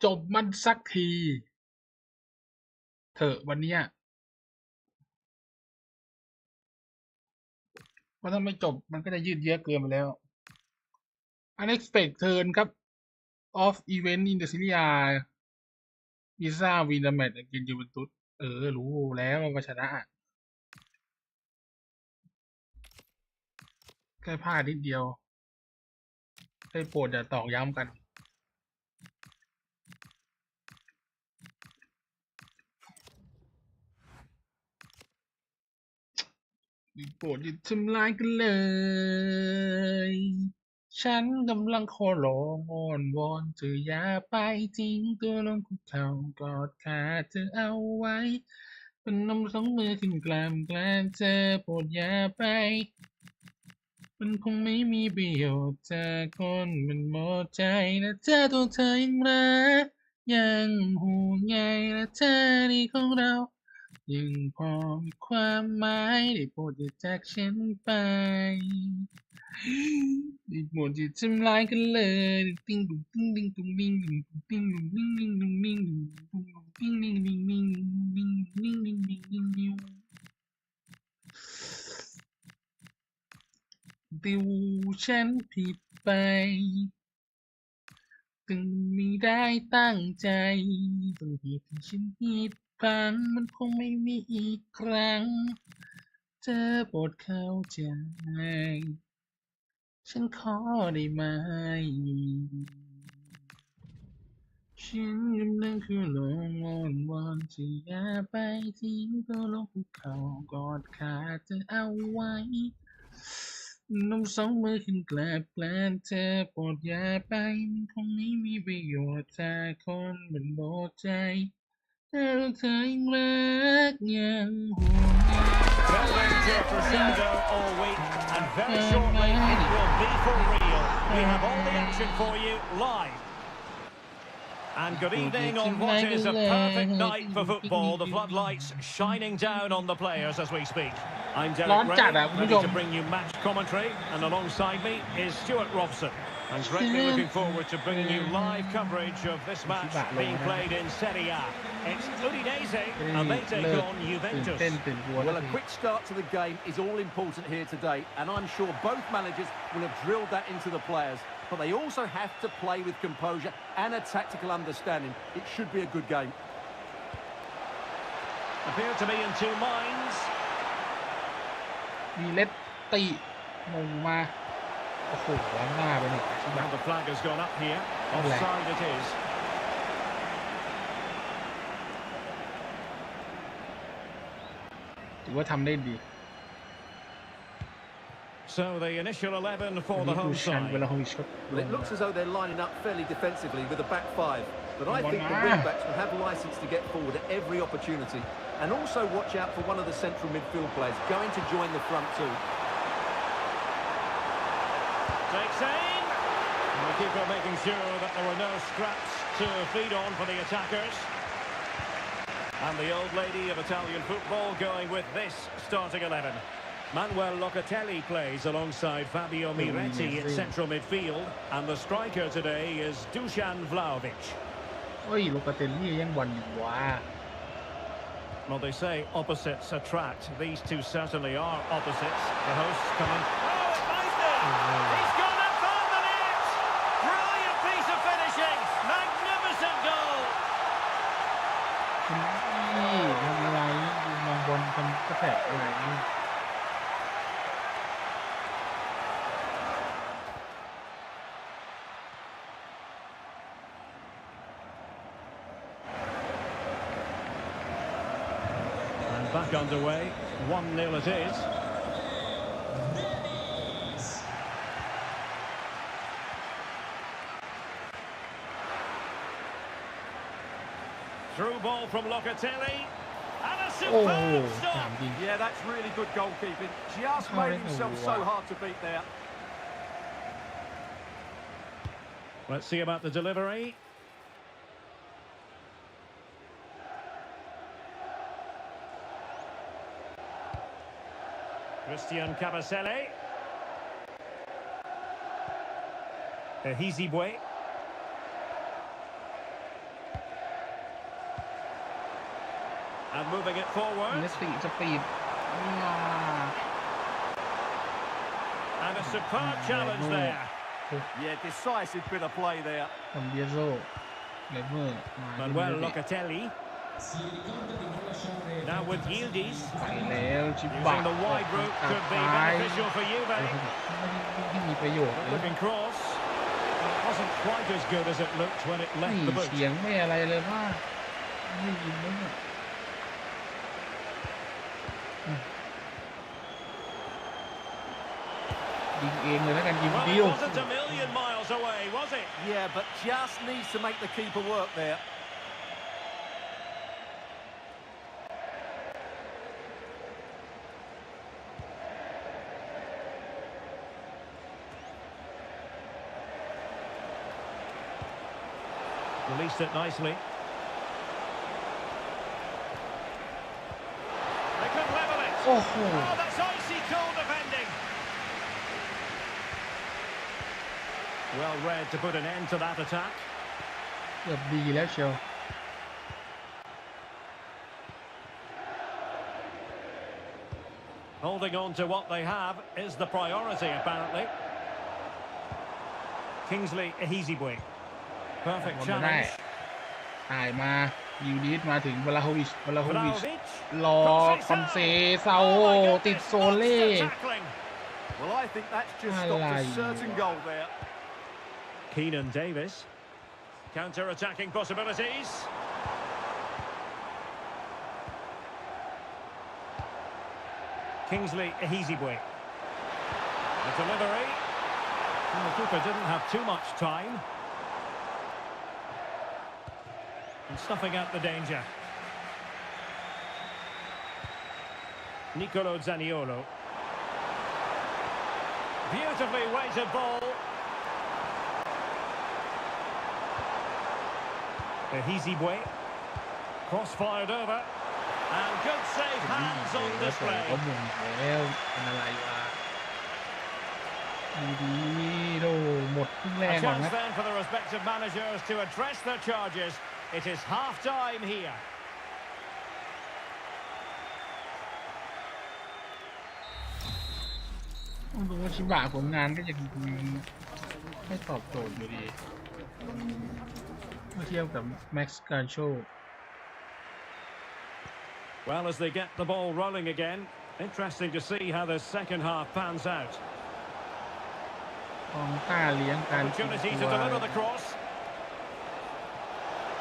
จบมันสักทีเถอะวันเนี้ยเพราะถ้าไม่จบมันก็จะยืดเยื้อเกินไปแล้ว Unexpected turn ครับ of event in the Serie A Pisa win the match against Juventus รู้แล้วว่าชนะแค่พลาดนิดเดียวได้โปรดอย่าตอกย้ำกันได้โปรดอย่าทำลายกันเลยฉันกำลังขอร้องอ้อนวอนเธออย่าไปทิ้งตัวลงคุกเข่ากอดขาเธอเอาไว้เป็นนมสองมือขึ้นกลางแกล้งเธอโปรดอย่าไปมันคงไม่มีประโยชน์จากคนมันหมดใจและเธอตัวเธอยังรักยังห่วงใยและเธอดีของเรายังพอมีความหมายได้โปรดอย่าจากฉันไปได้โปรดอย่าทำลายกันเลยติ้งดุ้งติ้งดิ้งตุ้งดิ้งดิ้งติ้งดุ้งดิ้งดิ้งดุ้งดิ้งดุ้งติ้งดิ้งดิ้งดิ้งดิ้งดิ้งดิ้งดิ้งดิ้งดิ้งดิวฉันผิดไปถึงไม่ได้ตั้งใจต้องเหตุที่ฉันผิดพลั้งมันคงไม่มีอีกครั้งเธอโปรดเข้าใจฉันขอได้ไหมฉันกำลังคือลงอ้อนวอนที่อย่าไปทิ้งตัวลงภูเขากอดขาเธอเอาไว้นมสองมือขึ้นแกลบแกลนเธอโปรดอย่าไปมันคงไม่มีประโยชน์จากคนมันหมดใจถ้าเธอยังรักยังห่วงใย Travelling to a crescendo all week, and very shortly it will be for real. We have all the action for you live. And good evening on what is a perfect night for football. The floodlights shining down on the players as we speak. I'm Derek Ray, ready to bring you match commentary, and alongside me is Stuart Robson. I'm greatly looking forward to bringing you live coverage of this match being played in Serie A. It's Udinese, and they take on Juventus. Well, a quick start to the game is all important here today, and I'm sure both managers will have drilled that into the players. But they also have to play with composure and a tactical understanding. It should be a good game. Appear to be in two minds. มีเล็ดตีมงมาโอ้โหล้างหน้าไปหนึ่ง Now the flag has gone up here. Offside it is. ถือว่าทำได้ดี So the initial 11 for the home side. Well, it looks as though they're lining up fairly defensively with a back five. But I think the wing-backs will have licence to get forward at every opportunity. And also watch out for one of the central midfield players going to join the front two. Takes aim. And the keeper making sure that there were no scraps to feed on for the attackers. And the old lady of Italian football going with this starting 11. Manuel Locatelli plays alongside Fabio Miretti in central midfield, and the striker today is Dusan Vlahovic. Well, they say opposites attract. These two certainly are opposites. The hosts coming. Oh, it might be! He's gone and found the net! Brilliant piece of finishing! Magnificent goal! ทำอะไรมองบอลทำกระแทกอะไรนี่ Back underway, 1-0 it is. Through ball from Locatelli. And a superb stop. Yeah, that's really good goalkeeping. Just made himself so hard to beat there. Let's see about the delivery. Christian Kabasele. Ehizibwe. And moving it เน forward. สติสปีด And a superb challenge there. Yeah, decisive bit of play there. ทำเบียโซเลเวอร์มา Manuel Locatelli. Now with Yildiz. ไปแล้วชิบะ Using the wide route could be ซ้าย beneficial for Juve. ไม่มีประโยชน์ Good เลย looking cross. Well, it wasn't quite as good as it looked when it ไม่ left the boot. เสียงไม่อะไรเลยว่าไม่ยินเลยเนี่ยยิงเองเลยแล้วกันยิง Well, เดี it ยว wasn't a million miles away, was it? Yeah, but just needs to make the keeper work there. Released it nicely. They could level it. โอ้โห Oh, that's icy cold defending. Well read to put an end to that attack. เกือบดีแล้วเชียว Holding on to what they have is the priority, apparently. Kingsley Ehizibwe. บ Perfect อลมาได้ challenge. ถ่ายมายูนิตมาถึงวลาโฮวิช Vlahovic. รอคอนเซเซา Oh my goodness, ติดโซเล่ monster tackling. Well, I think that's just stopped a certain goal there. Keenan Davis. Counter-attacking possibilities. Kingsley Ehizibwe. The delivery. Well, the keeper didn't have too much time. And snuffing out the danger. Nicolo Zaniolo. Beautifully weighted ball. Ehizibwe. Cross-fired over. And good save hands on แล้วปล่อย display. เขาหมุนแล้วเป็นอะไรวะดีๆโดหมดครึ่งแร A กก่อน chance นะ then for the respective managers to address their charges. It is half-time here. ดูว่าชิบะผลงานก็ยังไม่ตอบโจทย์อยู่ดีเมื่อเทียบกับแม็กซ์การโช Well, as they get the ball rolling again, interesting to see how the second half pans out. กองกล้าเลี้ยงการกิน Opportunity ตั to ว deliver the cross.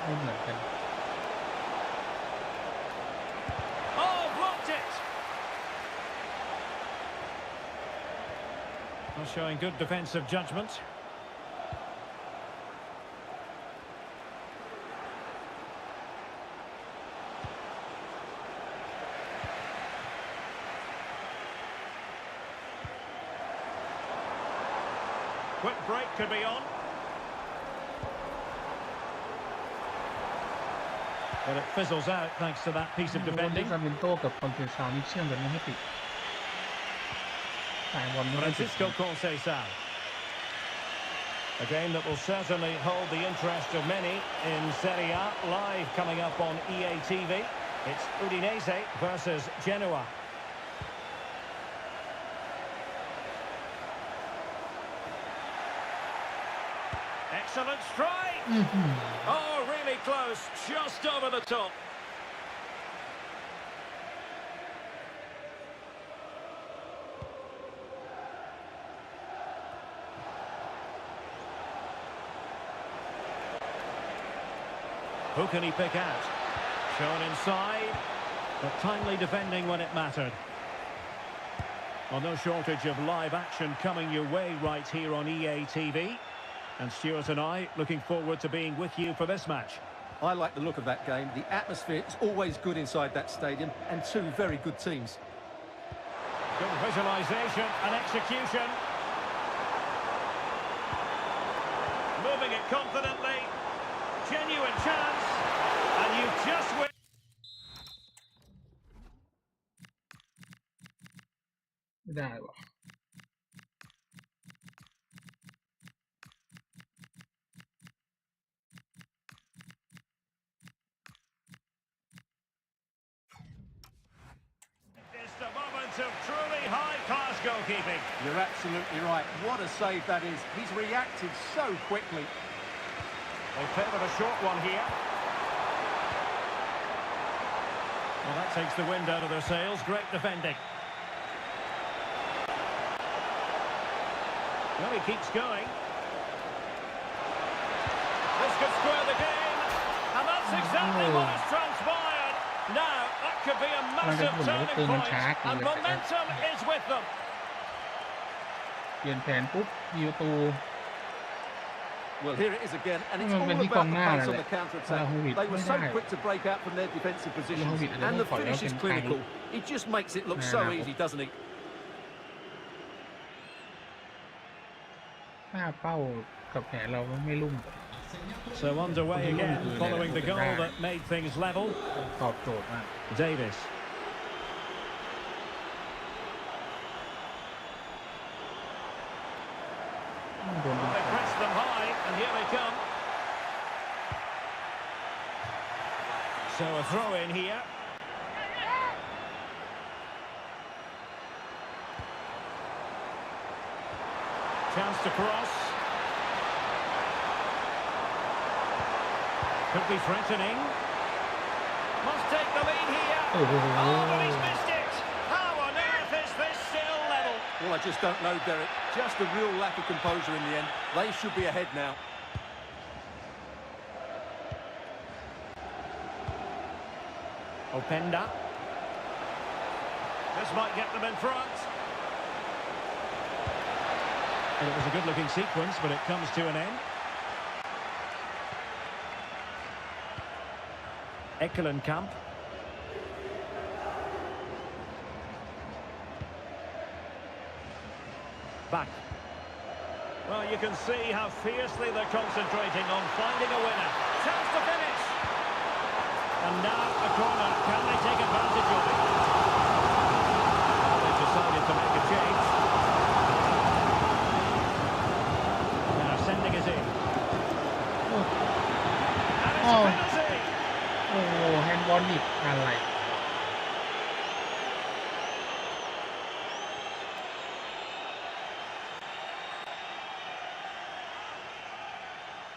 ไม่เหมือนกัน Oh, blocked it! Well, showing good defensive judgment. Quick break could be on. But it fizzles out thanks to that piece of ที่ defending. ซาเมนโต้กับคอนเทนซาวนี่เชื่อมกันไม่ให้ติดสายบอลไม่ได้ติด Francisco Conceição. A game that will certainly hold the interest of many in Serie A, live coming up on EA TV. It's Udinese versus Genoa. Excellent strike! Oh, really close, just over the top. Who can he pick out? Shown inside, but timely defending when it mattered. Well, no shortage of live action coming your way right here on EA TV. And Stuart and I looking forward to being with you for this match. I like the look of that game. The atmosphere is always good inside that stadium, and two very good teams. Good visualisation and execution. Moving it confidently. Genuine chance. And you've just win. ไม่ได้วะ goalkeeping. You're absolutely right. What a save that is. He's reacted so quickly. They favoured a short one here. Well, that takes the wind out of their sails. Great defending. Well, he keeps going. This could square the game. And that's exactly what has transpired. Now, that could be a massive turning point. And momentum is with them. เปลี่ยนแผนปุ๊บมีประตู Well, here it is again, and it's all Well, about the when he pace on come the counter-attack. now, They were so right. quick to break out from their defensive positions, and the finish is clinical. He just makes it look so easy, doesn't he? หน้าเป้ากับแผนเราไม่ลุ่ม So underway again, following the goal that made things level. ตอบโจทย์มาก Davis. They press them high, and here they come. So a throw in here. Chance to cross. Could be threatening. Must take the lead here. Oh, but he's missed it. How on earth is this still level? Well, I just don't know, Derek. Just a real lack of composure in the end. They should be ahead now. Openda. This might get them in front. And it was a good-looking sequence, but it comes to an end. Ekkelenkamp. Back. Well, you can see how fiercely they're concentrating on finding a winner. Chance to finish. And now a corner. Can they take advantage of it? They've decided to make a change. Now sending it in. And it's a penalty. โอ้แฮนด์บอลอีกอะไร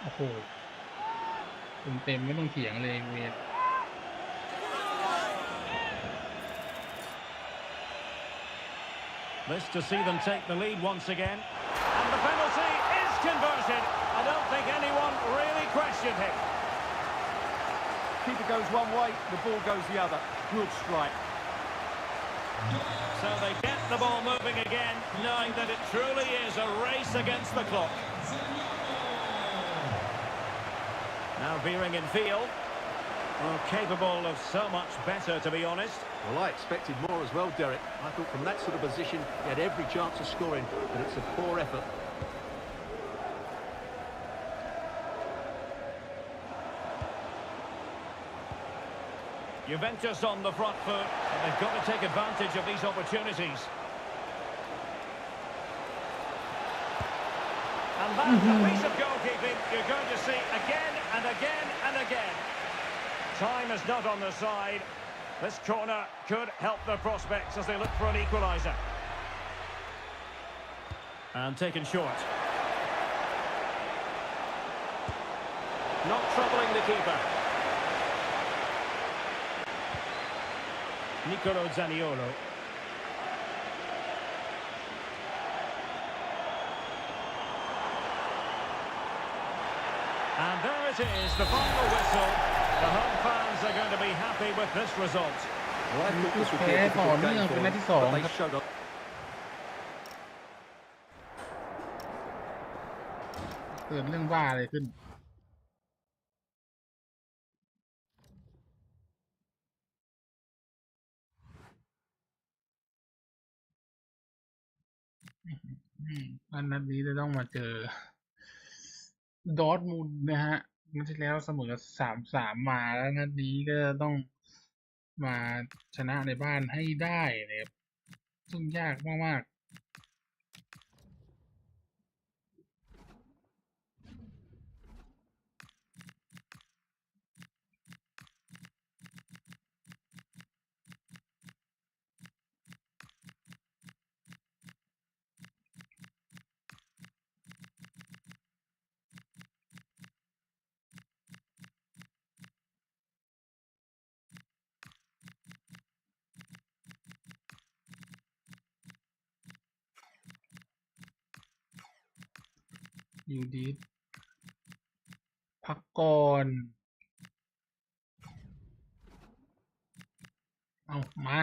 โอ้โหเต็มไม่ต้องเถียงเลยเวท This to see them take the lead once again. And the penalty is converted. I don't think anyone really questioned him. Keeper goes one way, the ball goes the other. Good strike. So they get the ball moving again, knowing that it truly is a race against the clock. Now veering in field. Well, capable of so much better, to be honest. Well, I expected more as well, Derek. I thought from that sort of position, he had every chance of scoring, but it's a poor effort. Juventus on the front foot, and they've got to take advantage of these opportunities. And that's a piece of goalkeeping you're going to see again and again and again. Time is not on their side. This corner could help their prospects as they look for an equaliser. And taken short. Not troubling the keeper. Nicolo Zaniolo. And there it is, the final whistle. The home fans are going to be happy with this result. Well, I thought this would be a difficult game for them, but they showed up. เกิดเรื่องบ้าอะไรขึ้นนัดนี้จะต้องมาเจอดอร์ทมุนด์นะฮะนัดที่แล้วเสมอ3-3มาแล้วนัดนี้ก็ต้องมาชนะในบ้านให้ได้นะครับซึ่งยากมากๆ อยู่ดีพักก่อนเอามา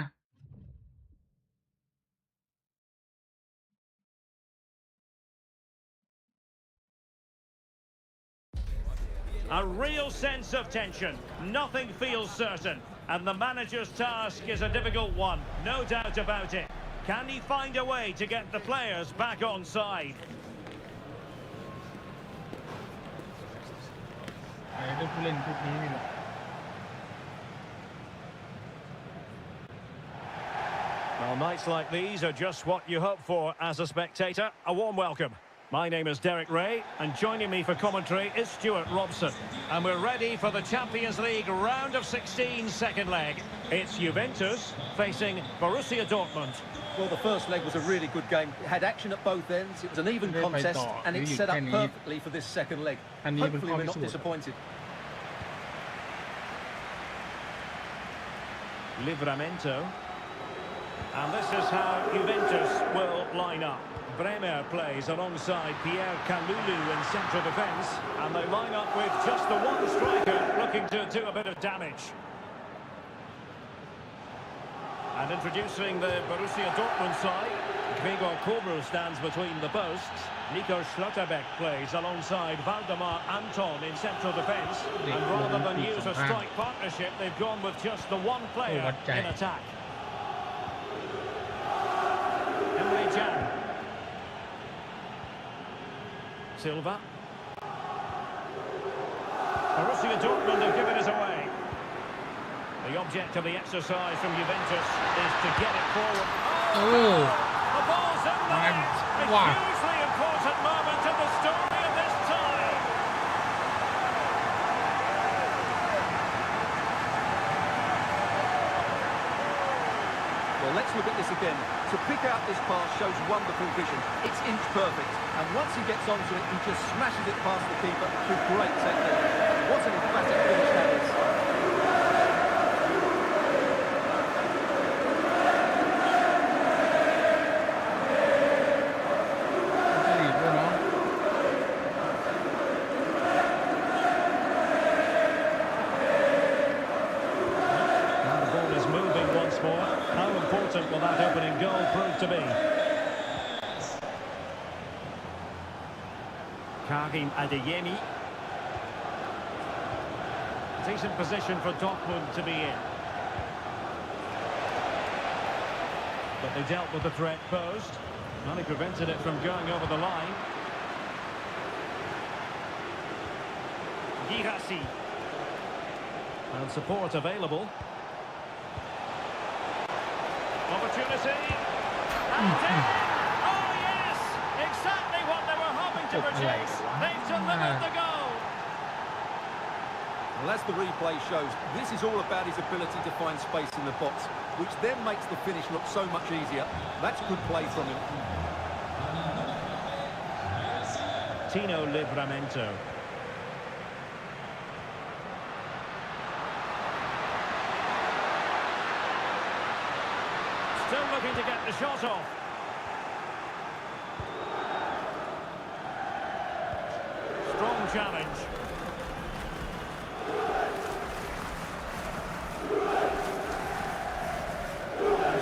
A real sense of tension. Nothing feels certain. And the manager's task is a difficult one, no doubt about it. Can he find a way to get the players back on side? ไอ้เรื่องผู้เล่นพวกนี้นี่แหละ Well, nights like these are just what you hope for as a spectator. A warm welcome. My name is Derek Ray, and joining me for commentary is Stuart Robson. And we're ready for the Champions League round of 16 second leg. It's Juventus facing Borussia Dortmund. Well, the first leg was a really good game. It had action at both ends. It was an even contest, and it's set up perfectly for this second leg. Hopefully we're not disappointed. Livramento. And this is how Juventus will line up. Bremer plays alongside Pierre Kalulu in central defence, and they line up with just the one striker looking to do a bit of damage. And introducing the Borussia Dortmund side, Gregor Kobel stands between the posts. Nico Schlotterbeck plays alongside Valdemar Anton in central defence, and rather than use a strike partnership, they've gone with just the one player in attack. Emre Can. Silva. Borussia Dortmund have given us away. The object of the exercise from Juventus is to get it forward. Oh! The ball's in the net! A hugely important moment in the story of this time. Well, let's look at this again. To pick out this pass shows wonderful vision. It's inch perfect. And once he gets onto it, he just smashes it past the keeper with great technique. What an emphatic finish that is. And the ball is moving once more. How important will that opening goal prove to be? Karim Adeyemi. Decent position for Dortmund to be in. But they dealt with the threat posed. And he prevented it from going over the line. Girassi. And support available. Opportunity. And oh yes! Exactly what they were hoping to produce. They've delivered the goal. Well, as the replay shows, this is all about his ability to find space in the box, which then makes the finish look so much easier. That's good play from him. Tino Livramento. Still looking to get the shot off. Strong challenge.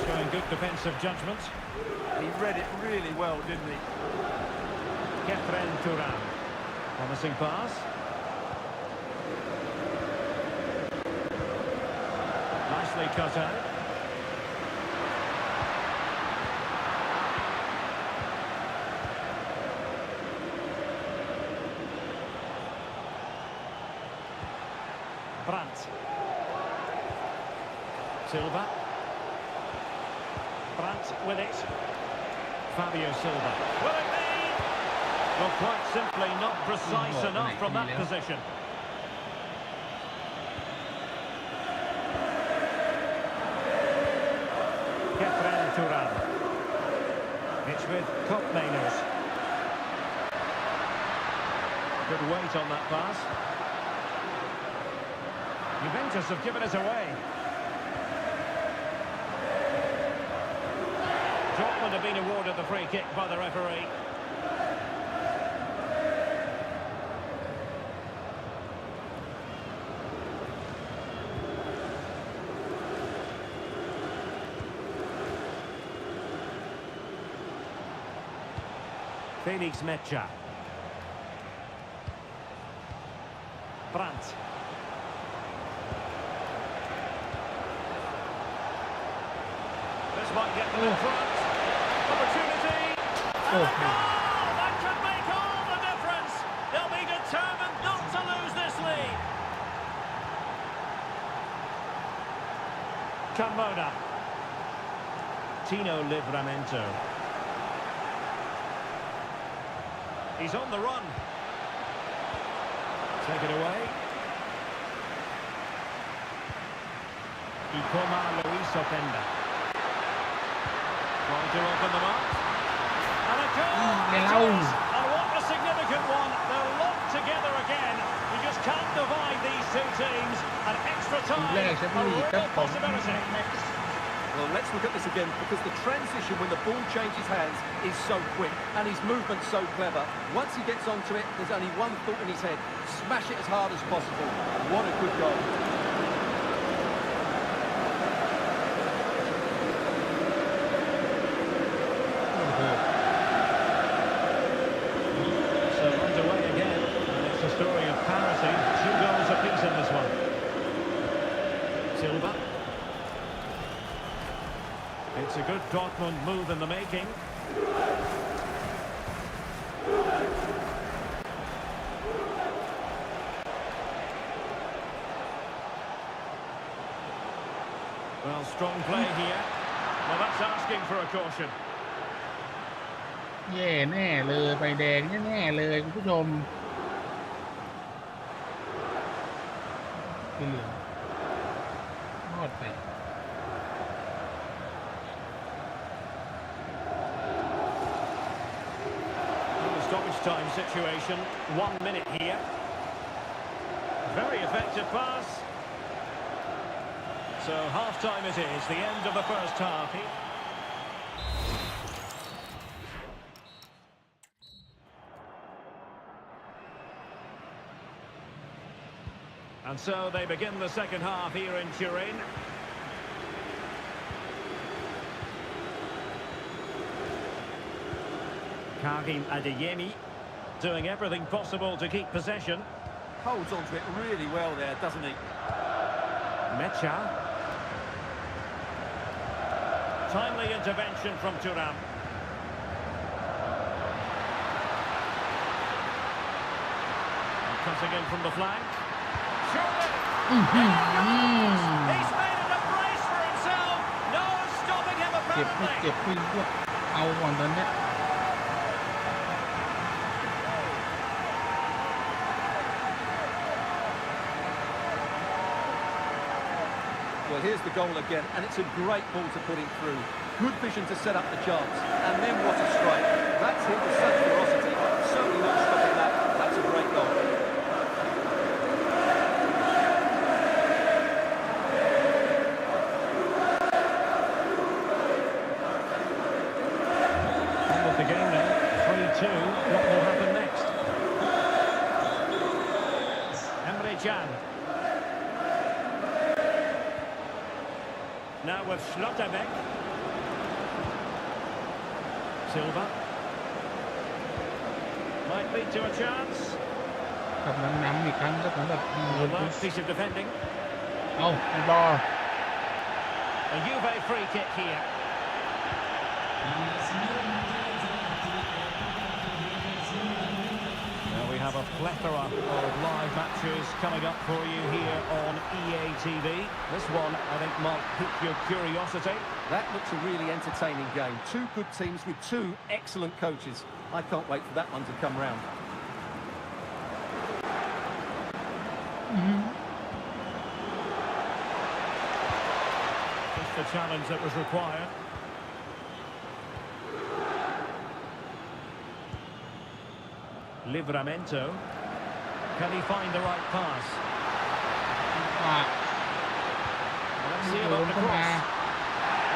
Showing good defensive judgment. He read it really well, didn't he? Kefren Turan. Promising pass. Nicely cut out. Brandt. Silva. Brandt with it. Fabio Silva. Will it be? Well, quite simply not precise enough from that position. Kefren Turan. It's with Kopmeiners. Good weight on that pass. Juventus have given us away. Dortmund have been awarded the free kick by the referee. Felix Mecha. Brandt. This might get them in front. Opportunity. And a goal! That could make all the difference. They'll be determined not to lose this lead. Carmona. Tino Livramento. He's on the run. Take it away. Ikoma Luis Openda. Trying to open them up. And a goal! And what a significant one. They're locked together again. You just can't divide these two teams. An extra time, a real possibility. Well, let's look at this again, because the transition when the ball changes hands is so quick, and his movement's so clever. Once he gets onto it, there's only one thought in his head: smash it as hard as possible. What a good goal. So underway again, and it's a story of parity. 2 goals apiece in this one. Silva. It's a good Dortmund move in the making. Well, strong play here. Well, that's asking for a caution. แย่แน่เลยใบแดงแน่ๆเลยคุณผู้ชมสีเหลืองรอดไป Stoppage time situation. 1 minute here. Very effective pass. So half-time it is, the end of the first half. And so they begin the second half here in Turin. Karim Adeyemi doing everything possible to keep possession. Holds onto it really well there, doesn't he? Mecha. Timely intervention from Thuram. Cutting in from the flank. Surely! He's made it a brace for himself. No stopping him เจ็บไม่ apparently. เจ็บไม่รู้ว่าเอาก่อนตอนเนี้ย Well, here's the goal again, and it's a great ball to put him through. Good vision to set up the chance, and then what a strike. That's hit with such ferocity. Certainly not stopping that. That's a great goal. On with the game now. 3-2. What will happen next? Emre Can. Now with Schlotterbeck. Silva. Might lead to a chance. กลับนำอีกครั้งก็สำหรับ A last piece of defending. เอาไอ้บอล A Juve free kick here. Now we have a plethora of live matches coming up for you here on EA TV. This one, I think, might pique your curiosity. That looks a really entertaining game. Two good teams with two excellent coaches. I can't wait for that one to come round. Just the challenge that was required. Livramento. Can he find the right pass? ว่า Let's see โด about น the เข้ามา cross.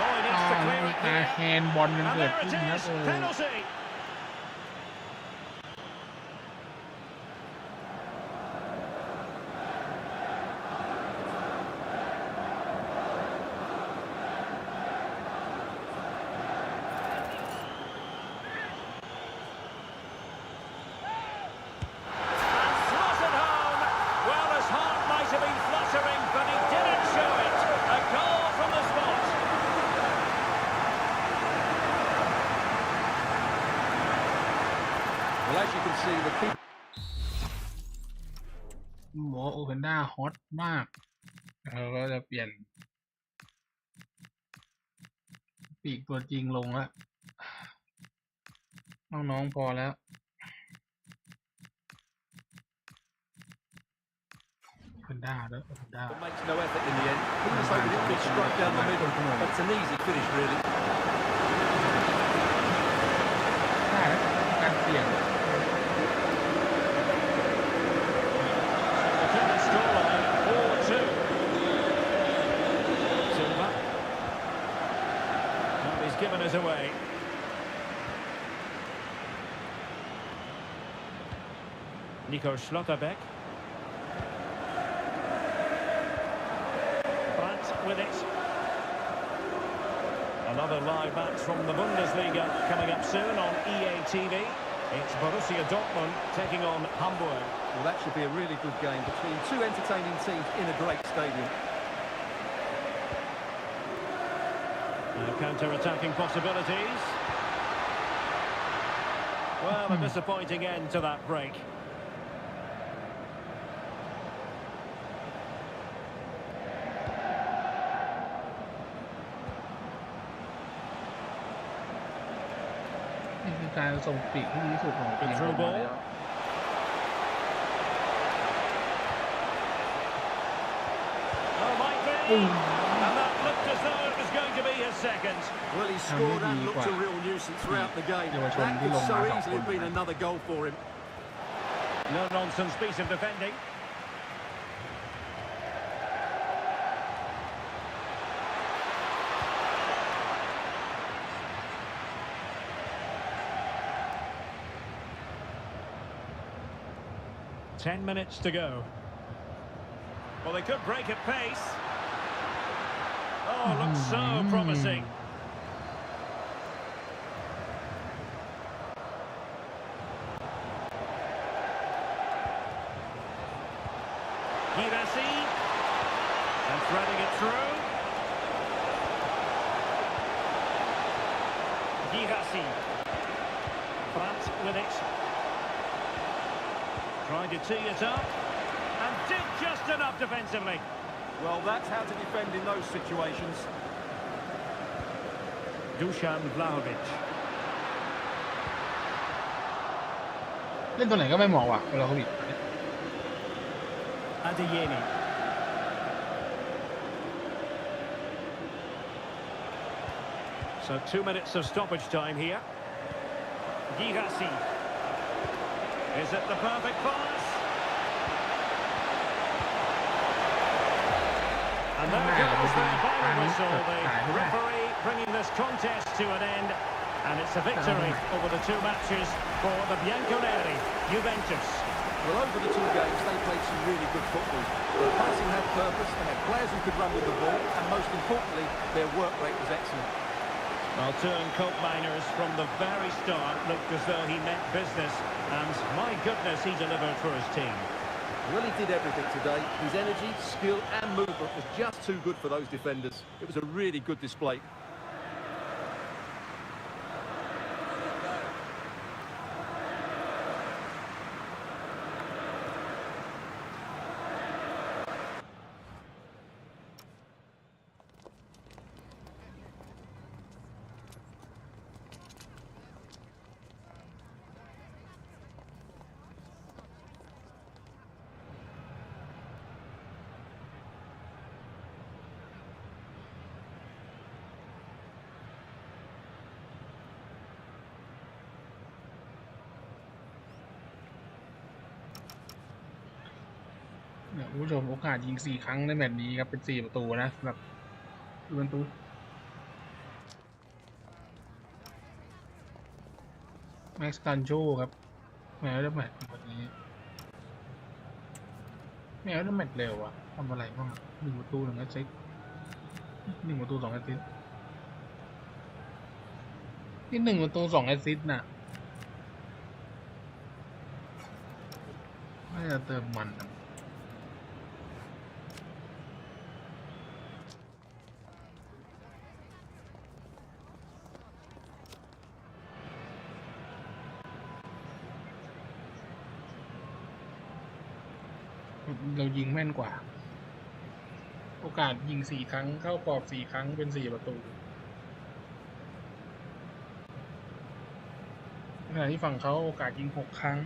Oh, he needs to clear it อา here. แฮนด์บอลมัน And เกิด there ขึ้น it ครับ is, penalty. see the keeper. หมอโอเพนด้าฮอตมากเราก็จะเปลี่ยนปีกตัวจริงลงแล้วน้องๆพอแล้วโอเพนด้าแล้วโอเพนด้า Makes no effort in the end. He was hoping it would be struck down the middle, but it's an easy finish, really. ได้แล้วการเปลี่ยน The current scoreline 4-2. Silva. Well, he's given us away. Nico Schlotterbeck. Brandt with it. Another live match from the Bundesliga coming up soon on EA TV. It's Borussia Dortmund taking on Hamburg. Well, that should be a really good game between two entertaining teams in a great stadium. Counter-attacking possibilities. Well, a disappointing end to that break.นี่คือการส่งปีกที่ดีที่สุดของทีม Through ball. Oh, might be. And that looked as though it was going to be his second. Well, he scored and looked a real nuisance throughout the game. That could so easily have been another goal for him. No-nonsense piece of defending. Ten minutes to go. Well, they could break at pace. Oh, looks so promising. Girassi. And threading it through. Girassi. Brandt with it. Trying to tee it up. And did just enough defensively. Well, that's how to defend in those situations. Dusan Vlahovic. เล่นตัวไหนก็ไม่เหมาะว่ะเวลาเขาบิด Adeyemi. So 2 minutes of stoppage time here. Girassi. Is it the perfect pass? And there goes the final whistle. The referee bringing this contest to an end. And it's a victory over the two matches for the Bianconeri, Juventus. Well, over the two games, they played some really good football. Their passing had purpose, they had players who could run with the ball, and most importantly, their work rate was excellent. Well, Tuan Koopmeiners from the very start looked as though he meant business. And my goodness, he delivered for his team. Well, he did everything today. His energy, skill and movement was just too good for those defenders. It was a really good display.เนี่ยคุณผู้ชมโอกาสยิง4 ครั้งในแมตช์นี้ครับเป็น4 ประตูนะสำหรับยูเวนตุสแม็กซ์กันโชครับแม้ว่าแมตช์วันนี้แม้ว่าแมตช์เร็วอะทำอะไรบ้าง1 ประตู 1 แอสซิสต์1 ประตู 2 แอสซิสต์นี่1 ประตู 2 แอสซิสต์น่ะไม่จะเติมมันนะ เรายิงแม่นกว่าโอกาสยิง4 ครั้งเข้ากรอบ4 ครั้งเป็น4 ประตูขณะที่ฝั่งเขาโอกาสยิง6 ครั้ง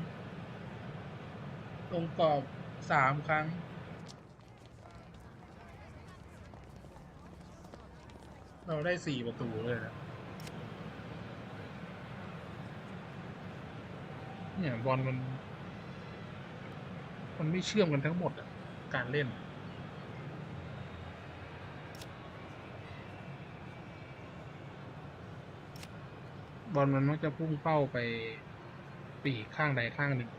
ลงกรอบ3 ครั้งเราได้4 ประตูเลยนะเนี่ยบอลมันไม่เชื่อมกันทั้งหมดอ่ะการเล่นบอลมันมักจะพุ่งเป้าไปปีกข้างใดข้างหนึ่ง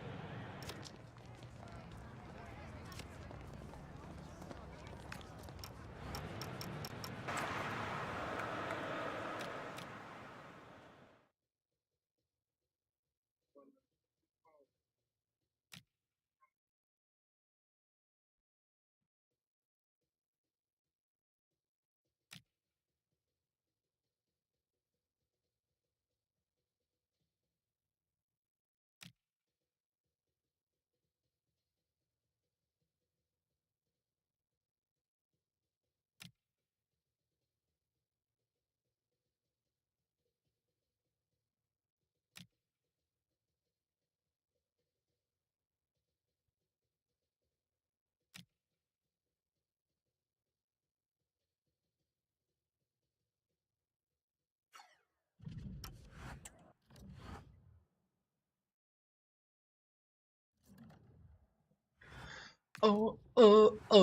โอ้โอ้โอ้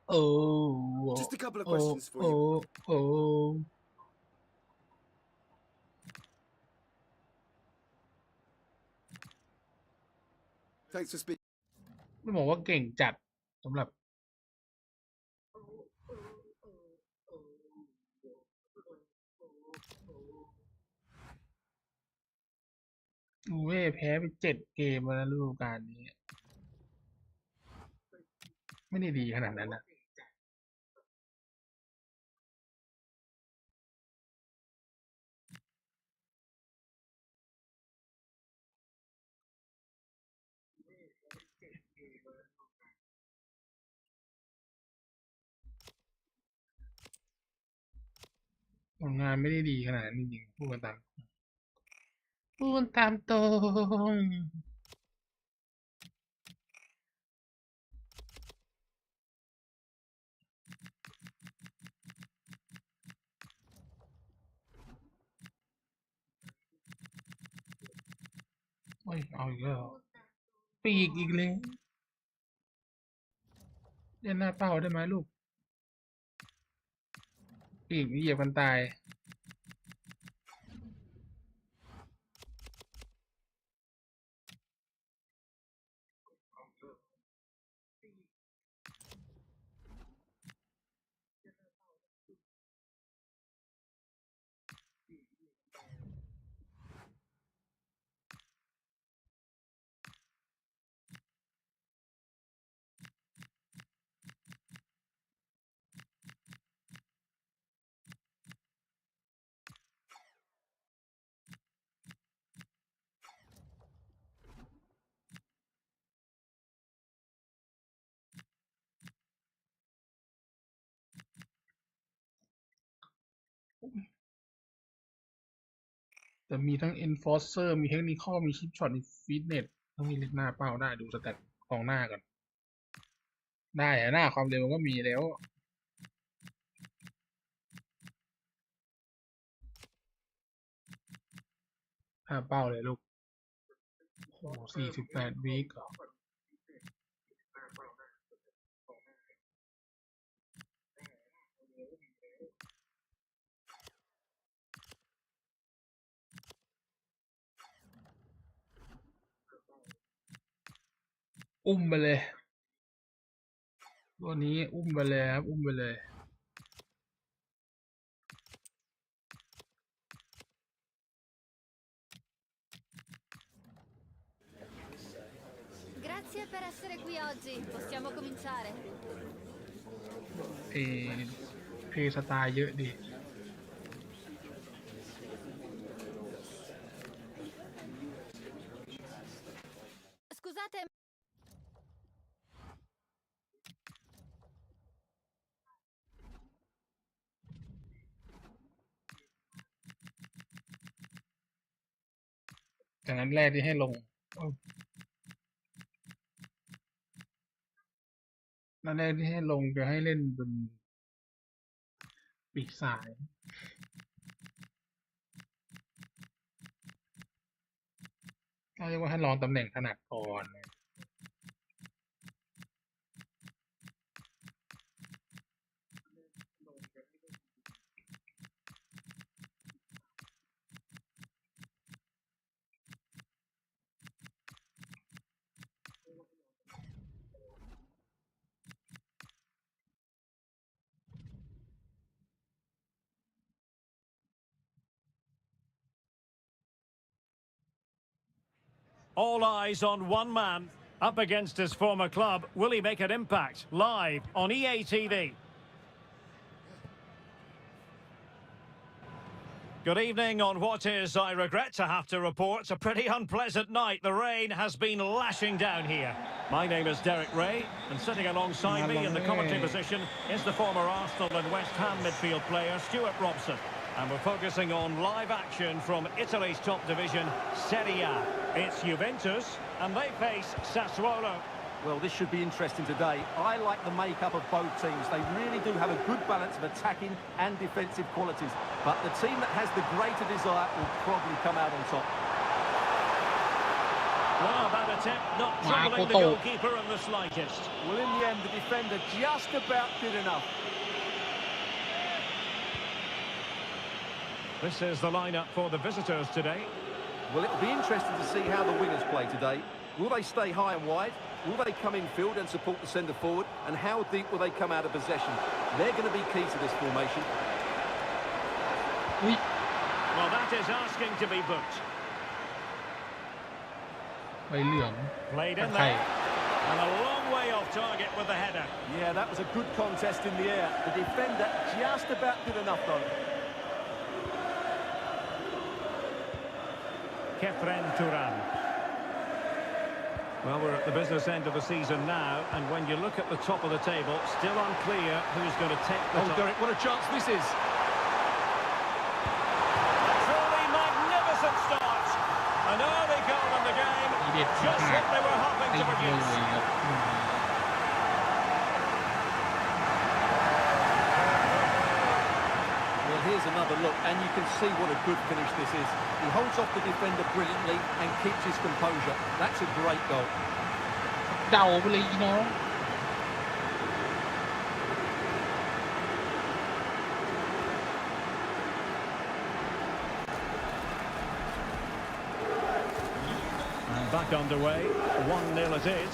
โอ้ Just a couple of โอ้ questions for โอ้ you. โอ้ Thanks for speaking. ไม่บอกว่าเก่งจัดสำหรับยูเว่แพ้ไป7 เกมแล้วนะฤดูกาลนี้ไม่ได้ดีขนาดนั้นนะผลงานไม่ได้ดีขนาดนั้นจริงๆพูดกันตามตรงโอ้ยเอาอีกแล้วปีกอีกเลยเล่นหน้าเป้าได้ไหมลูกปีกเหยียบกันตายแต่มีทั้ง enforcer มี technical มี chip shot มี fitness ต้องมีเล่นหน้าเป้าได้ดูสแตทกองหน้าก่อนได้อะหน้าความเร็วก็มีแล้วหน้าเป้าเลยลูกโอ้48 วีคเหรออุ้มไปเลยตัวนี้อุ้มไปเลยครับอุ้มไปเลย Grazie per essere qui oggi. Possiamo cominciare. เพย์สไตล์เยอะดี Scusate, จากนั้นแรกที่ให้ลงนัดแรกที่ให้ลงจะให้เล่นบนปีกซ้ายก็เรียกว่าให้ลองตำแหน่งถนัดก่อนAll eyes on one man up against his former club. Will he make an impact? Live on EA TV. Good evening on what is, I regret to have to report, a pretty unpleasant night. The rain has been lashing down here. My name is Derek Ray, and sitting alongside me in the commentary position is the former Arsenal and West Ham midfield player, Stuart Robson. And we're focusing on live action from Italy's top division, Serie A. It's Juventus, and they face Sassuolo. Well, this should be interesting today. I like the makeup of both teams. They really do have a good balance of attacking and defensive qualities. But the team that has the greater desire will probably come out on top. Well, that attempt not troubling the goalkeeper in the slightest. Well, in the end, the defender just about did enough. This is the lineup for the visitors today. Well, it'll be interesting to see how the wingers play today. Will they stay high and wide? Will they come in field and support the centre forward? And how deep will they come out of possession? They're going to be key to this formation. Well, that is asking to be booked. Played in there. And a long way off target with the header. Yeah, that was a good contest in the air. The defender just about did enough, though. Turan. Well, we're at the business end of the season now, and when you look at the top of the table, still unclear who's going to take the top. Derek, what a chance this is. Truly magnificent start. An early goal in the game. Just what they were hoping to produce. Well, here's another look, and you can see what a good finish this is. He holds off the defender brilliantly and keeps his composure. That's a great goal. And back underway, 1-0 it is.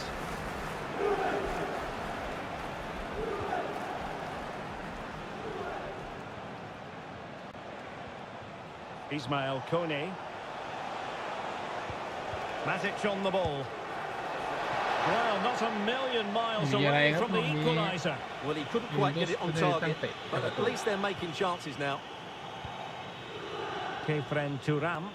Ismail Kone. Matic on the ball. Well, not a million miles away from the equaliser. Well, he couldn't quite get it on target, but at least they're making chances now. Turan.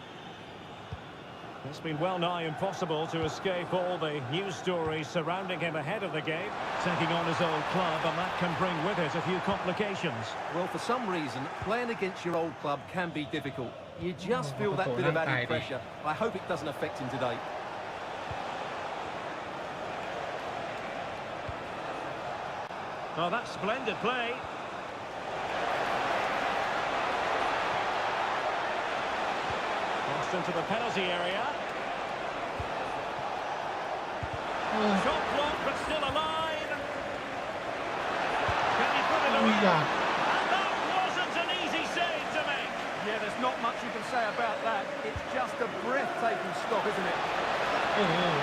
It's been well nigh impossible to escape all the news stories surrounding him ahead of the game. Taking on his old club, and that can bring with it a few complications. Well, for some reason, playing against your old club can be difficult. You just feel that bit of added pressure. I hope it doesn't affect him today. Oh, that's splendid play. Crossed into the penalty area. Shot blocked, but still alive. Can he put it away? And that wasn't an easy save to make. Yeah, there's not much you can say about that. It's just a breathtaking stop, isn't it?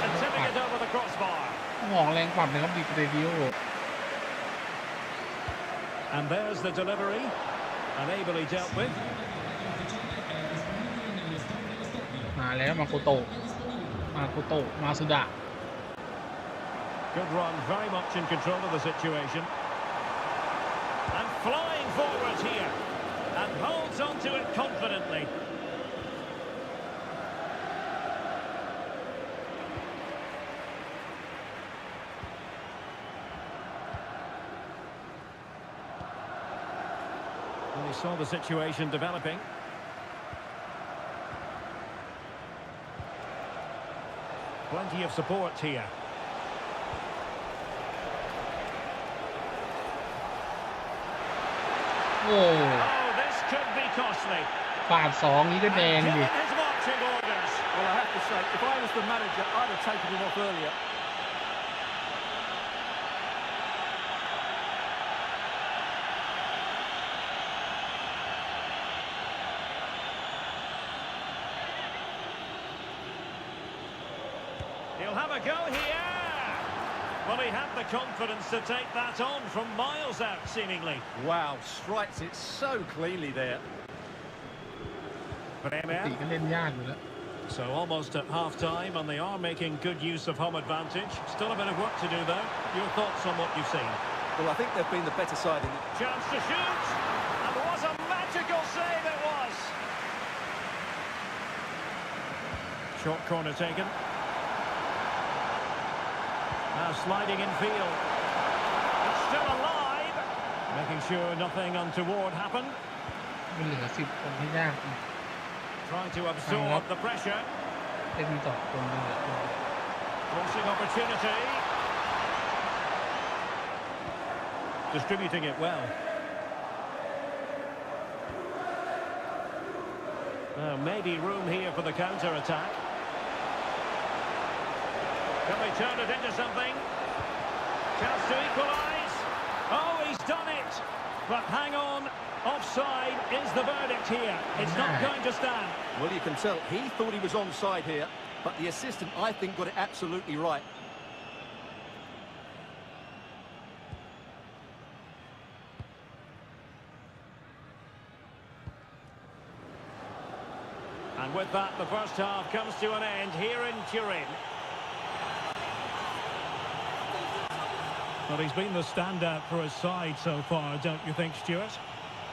And tipping it over the crossbar. And there's the delivery. And ably dealt with. มาแล้วมาโกโตะมาสุดะ Good run, very much in control of the situation. And flying forward here. And holds on to it confidently. And he saw the situation developing. Plenty of support here. โอ้ Oh, this could be costly. ปาดสองนี้ก็แดง And ดิ given his marching orders. Well, I have to say, if I was the manager, I'd have taken him off earlier. He'll have a go here. Well, he had the confidence to take that on from miles out, seemingly. Wow, strikes it so cleanly there. ตีก็เล่นยากอยู่แล้ว So almost at half-time, and they are making good use of home advantage. Still a bit of work to do, though. Your thoughts on what you've seen? Well, I think they've been the better side in it. Chance to shoot, and what a magical save it was. Short corner taken. Now sliding in field. It's still alive. Making sure nothing untoward happened. มันเหลือ10 คนที่ยาก Trying to absorb the pressure. เล่นต่อคนนึงเหลือคน Crossing opportunity. Distributing it well. Maybe room here for the counter-attack. Can they turn it into something? Chance to equalise. Oh, he's done it. But hang on. Offside is the verdict here. It's not going to stand. Well, you can tell he thought he was onside here, but the assistant, I think, got it absolutely right. And with that, the first half comes to an end here in Turin. Well, he's been the standout for his side so far, don't you think, Stuart?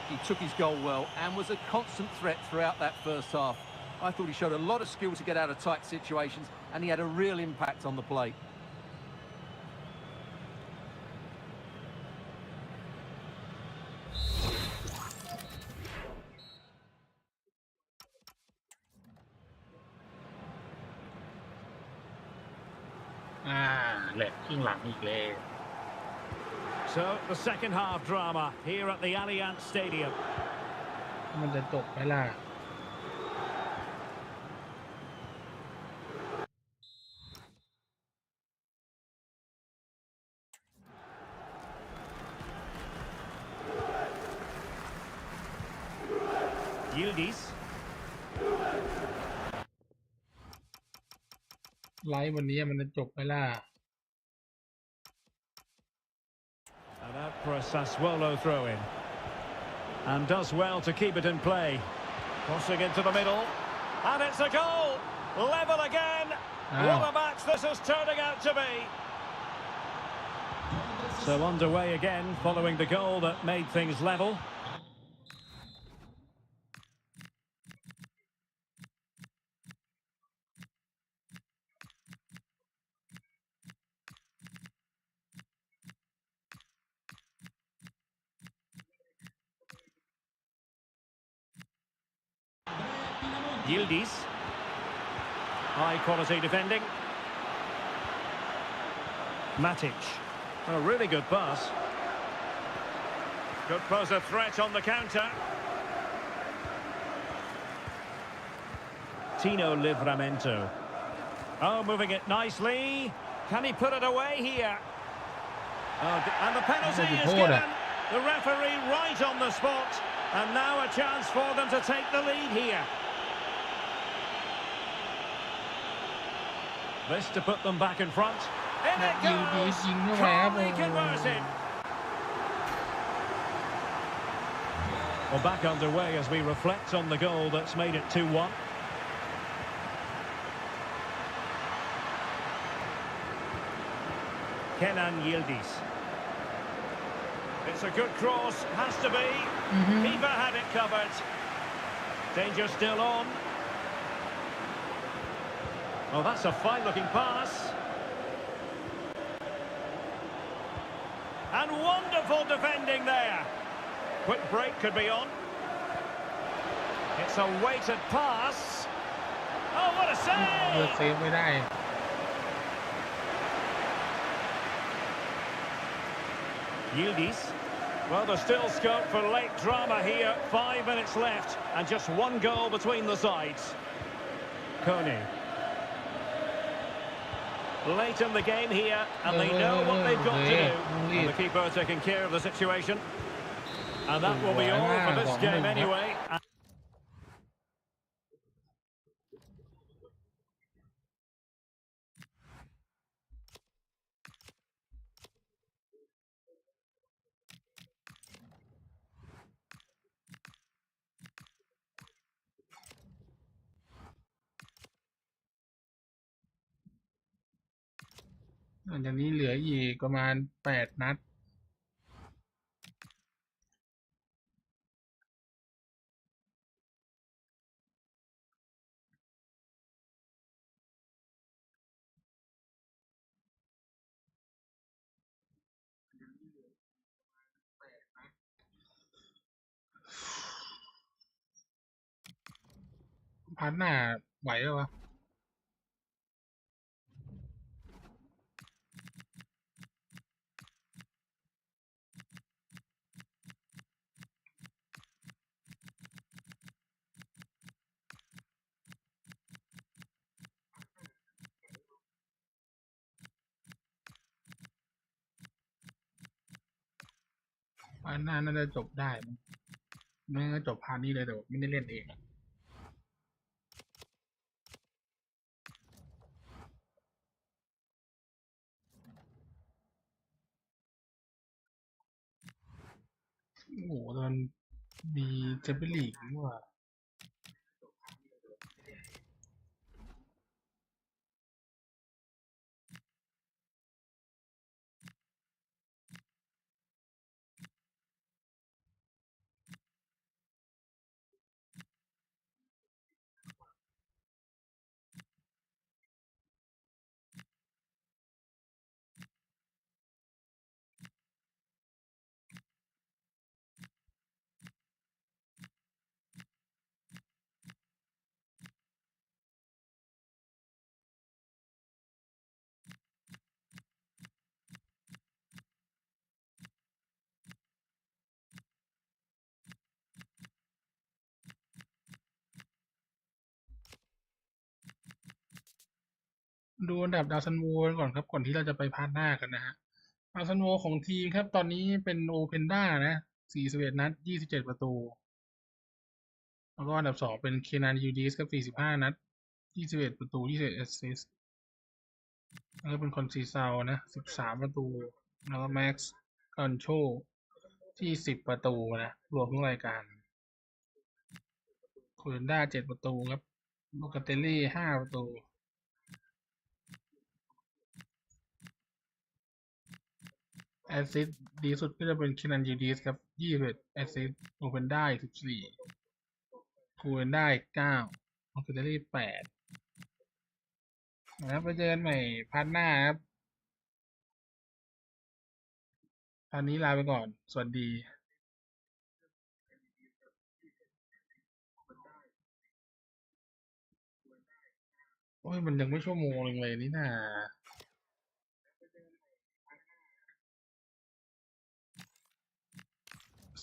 He took his goal well and was a constant threat throughout that first half. I thought he showed a lot of skill to get out of tight situations, and he had a real impact on the play. Ah, แหลกครึ่งหลังอีกเลย So, the second half drama here at the Allianz Stadium. มันจะจบไหมล่ะ Yildiz. ไลฟ์วันนี้มันจะจบไหมล่ะ And out for a Sassuolo throw-in. And does well to keep it in play. Crossing into the middle. And it's a goal! Level again! What a match this is turning out to be! So underway again, following the goal that made things level. Yildiz. High quality defending. Matic. A really good pass. Could pose a threat on the counter. Tino Livramento. Oh, moving it nicely. Can he put it away here? Oh, and the penalty is given. The referee right on the spot. And now a chance for them to take the lead here. This to put them back in front. In it goes! Calmly converted. Well, back underway as we reflect on the goal that's made it 2-1. Kenan Yildiz. It's a good cross, has to be. Keeper had it covered. Danger still on. Oh, that's a fine-looking pass. And wonderful defending there. Quick break could be on. It's a weighted pass. Oh, what a save! Yildiz. Well, there's still scope for late drama here. 5 minutes left and just one goal between the sides. Kone. Late in the game here, and they know what they've got to do. And the keeper taking care of the situation. And that will be all for this game anyway. หลังจากนี้เหลืออีกประมาณ8 นัดพาร์ทหน้าไหวหรอวะพาร์ทหน้าน่าจะจบได้ไม่งั้นจบพาร์ทนี้เลยแต่ไม่ได้เล่นเองโอ้โหตอนมีแชมเปี้ยนลีกนี่ว่าดูอันดับดาวซันโวก่อนครับก่อนที่เราจะไปพาร์ทหน้ากันนะฮะดาวซันโวของทีมครับตอนนี้เป็นโอเพนด้านะ41 นัด27 ประตูแล้วก็อันดับ2เป็นเคนานยูดิสกับ45 นัด21 ประตู21 แอสซิสต์แล้วก็เป็นคอนซีซาวนะ13 ประตูแล้วก็แม็กซ์คอนโชที่10 ประตูนะรวมทุกรายการโคเรนด้า7 ประตูครับโลกาเตลลี่5 ประตูแอสซิสต์ดีสุดก็จะเป็นเคนานยูดิสครับ21 แอสซิสต์โอเปนได้14คูเรนได้9โลกาเตลลี่8นะครับไปเจอกันใหม่พาร์ทหน้าครับตอนนี้ลาไปก่อนสวัสดีโอ้ยมันยังไม่ชั่วโมงเลยนี่น่า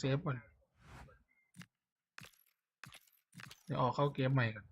เซฟก่อนเดี๋ยวออกเข้าเกมใหม่ก่อน